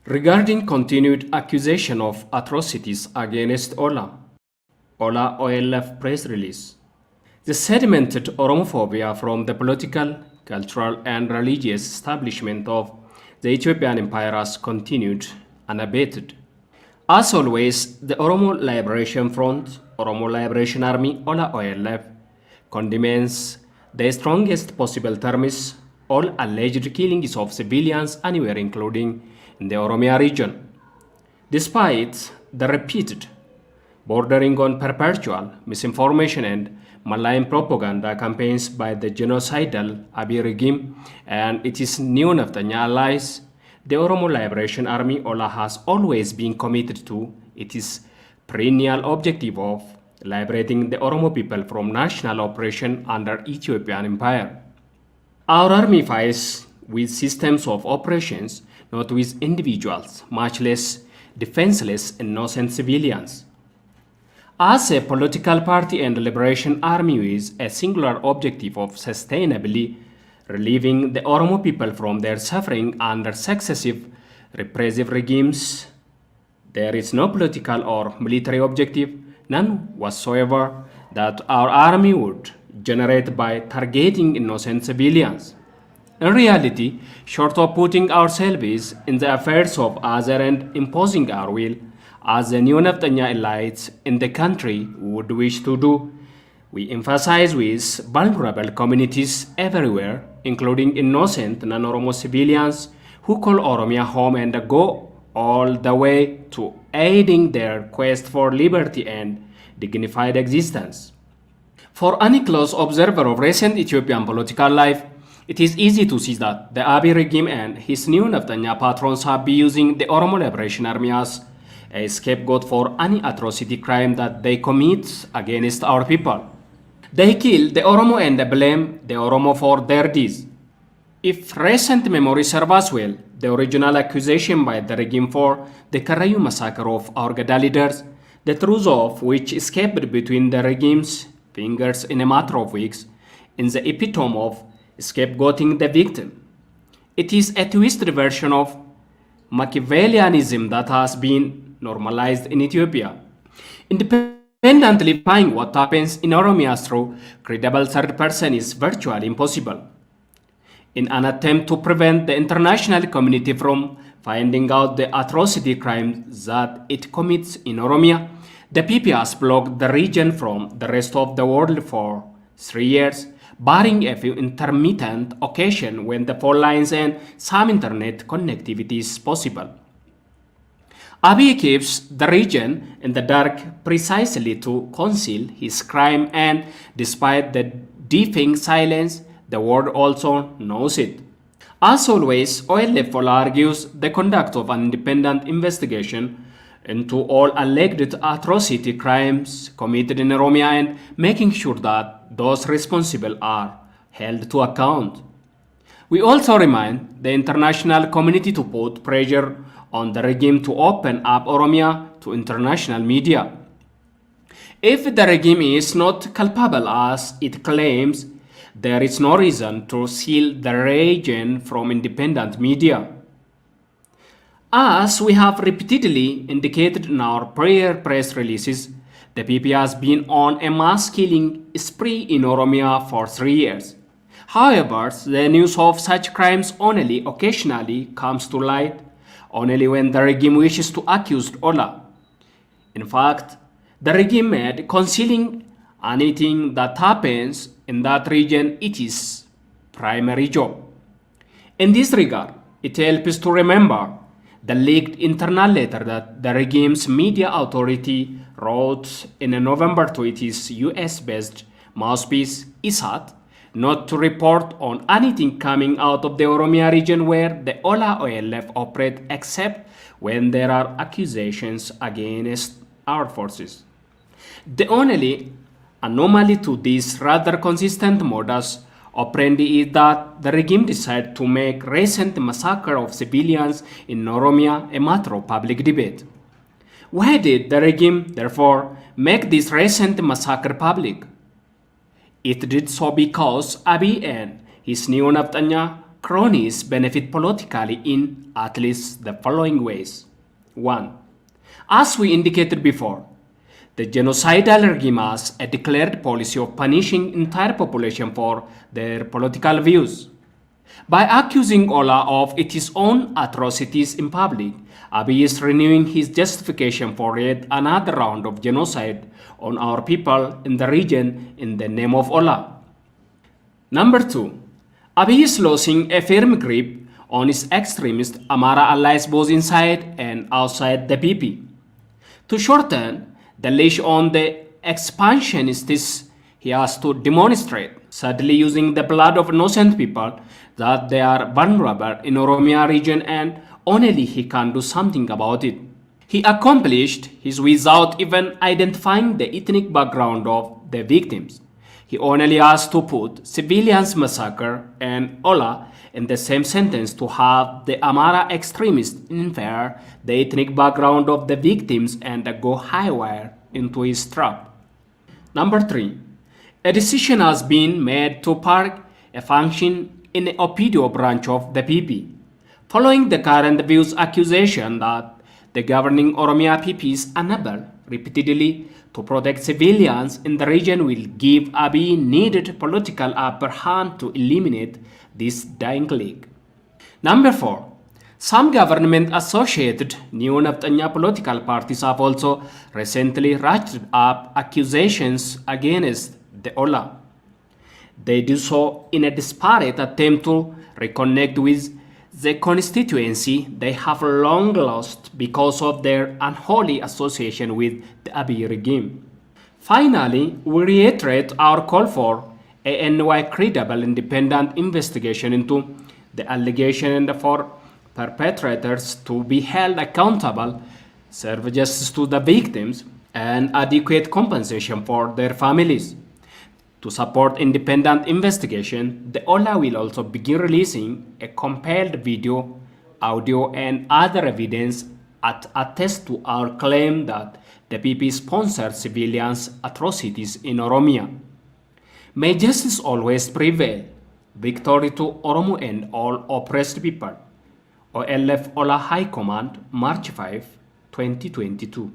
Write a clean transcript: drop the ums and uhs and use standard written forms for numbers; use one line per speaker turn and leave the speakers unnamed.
Regarding continued accusation of atrocities against Ola OLF press release. The sedimented Oromophobia from the political, cultural, and religious establishment of the Ethiopian Empire has continued unabated. As always, the Oromo Liberation Front, Oromo Liberation Army, Ola OLF, condemns the strongest possible terms all alleged killings of civilians anywhere, including in the Oromia region. Despite the repeated, bordering on perpetual misinformation and malign propaganda campaigns by the genocidal Abiy regime and its neo-Naftanya allies, the Oromo Liberation Army Ola has always been committed to its perennial objective of liberating the Oromo people from national oppression under Ethiopian Empire. Our army fights with systems of operations, not with individuals, much less defenseless innocent civilians. As a political party and liberation army with a singular objective of sustainably relieving the Oromo people from their suffering under successive repressive regimes, there is no political or military objective, none whatsoever, that our army would generate by targeting innocent civilians. In reality, short of putting ourselves in the affairs of others and imposing our will, as the neo-Naftanya elites in the country would wish to do, we emphasize with vulnerable communities everywhere, including innocent non-Oromo civilians who call Oromia home and go all the way to aiding their quest for liberty and dignified existence. For any close observer of recent Ethiopian political life, it is easy to see that the Abiy regime and his new Naftanya patrons have been using the Oromo Liberation Army as a scapegoat for any atrocity crime that they commit against our people. They kill the Oromo and blame the Oromo for their deeds. If recent memory serves us well, the original accusation by the regime for the Karayu massacre of our Gada leaders, the truth of which escaped between the regime's fingers in a matter of weeks, in the epitome of scapegoating the victim. It is a twisted version of Machiavellianism that has been normalized in Ethiopia. Independently verifying what happens in Oromia through credible third person is virtually impossible. In an attempt to prevent the international community from finding out the atrocity crimes that it commits in Oromia, the PP has blocked the region from the rest of the world for 3 years, barring a few intermittent occasions when the phone lines and some internet connectivity is possible. Abiy keeps the region in the dark precisely to conceal his crime, and despite the deafening silence, the world also knows it. As always, OLF argues the conduct of an independent investigation into all alleged atrocity crimes committed in Oromia and making sure that those responsible are held to account. We also remind the international community to put pressure on the regime to open up Oromia to international media. If the regime is not culpable as it claims, there is no reason to seal the region from independent media. As we have repeatedly indicated in our prior press releases, the PP has been on a mass killing spree in Oromia for 3 years. However, the news of such crimes only occasionally comes to light, only when the regime wishes to accuse Ola. In fact, the regime made concealing anything that happens in that region its primary job. In this regard, it helps to remember the leaked internal letter that the regime's media authority wrote in November to its US-based mouthpiece, ISAT, not to report on anything coming out of the Oromia region where the Ola OLF operate except when there are accusations against our forces. The only anomaly to this rather consistent modus operandi is that the regime decided to make recent massacre of civilians in Oromia a matter of public debate. Why did the regime, therefore, make this recent massacre public? It did so because Abiy and his neo-Naftanya cronies benefit politically in at least the following ways. 1. As we indicated before, the genocidal regime has a declared policy of punishing entire population for their political views. By accusing Ola of its own atrocities in public, Abiy is renewing his justification for yet another round of genocide on our people in the region in the name of Ola. Number 2. Abiy is losing a firm grip on his extremist Amara allies both inside and outside the PP. To shorten the leash on the expansionists, he has to demonstrate, sadly using the blood of innocent people, that they are vulnerable in Oromia region and only he can do something about it. He accomplished his without even identifying the ethnic background of the victims. He only has to put civilians massacre and Ola in the same sentence to have the Amara extremists infer the ethnic background of the victims and go haywire into his trap. Number 3. A decision has been made to park a function in the Opidio branch of the PP, following the current view's accusation that the governing Oromia PP is unable repeatedly to protect civilians in the region will give Abiy needed political upper hand to eliminate this dying league. Number 4. Some government-associated neo-Naftanya political parties have also recently ratcheted up accusations against the Ola. They do so in a desperate attempt to reconnect with the constituency they have long lost because of their unholy association with the Abiy regime. Finally, we reiterate our call for a NY credible independent investigation into the allegation and for perpetrators to be held accountable, serve justice to the victims, and adequate compensation for their families. To support independent investigation, the Ola will also begin releasing a compiled video, audio, and other evidence that attest to our claim that the PP sponsored civilians' atrocities in Oromia. May justice always prevail. Victory to Oromo and all oppressed people. OLF Ola High Command, March 5, 2022.